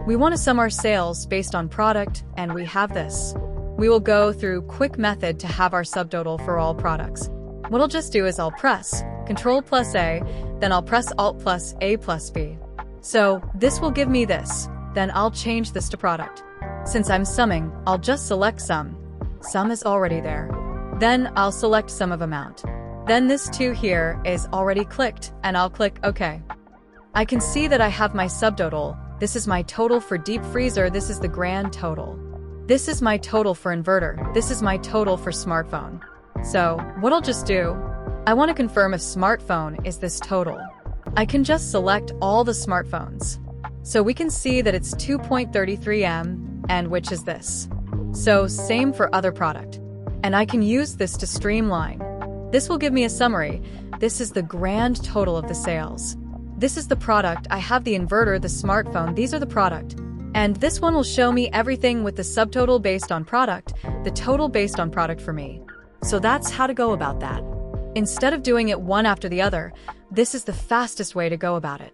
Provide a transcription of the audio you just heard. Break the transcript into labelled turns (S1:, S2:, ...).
S1: We want to sum our sales based on product, and we have this. We will go through quick method to have our subtotal for all products. What I'll just do is I'll press Ctrl plus A, then I'll press Alt plus A plus B. So this will give me this. Then I'll change this to product. Since I'm summing, I'll just select sum. Sum is already there. Then I'll select sum of amount. Then this 2 here is already clicked, and I'll click OK. I can see that I have my subtotal. This is my total for deep freezer. This is the grand total. This is my total for inverter. This is my total for smartphone. So what I'll just do, I want to confirm if smartphone is this total. I can just select all the smartphones. So we can see that it's 2.33 M, and which is this. So same for other product. And I can use this to streamline. This will give me a summary. This is the grand total of the sales. This is the product. I have the inverter, the smartphone. These are the product. And this one will show me everything with the subtotal based on product, the total based on product for me. So that's how to go about that. Instead of doing it one after the other, this is the fastest way to go about it.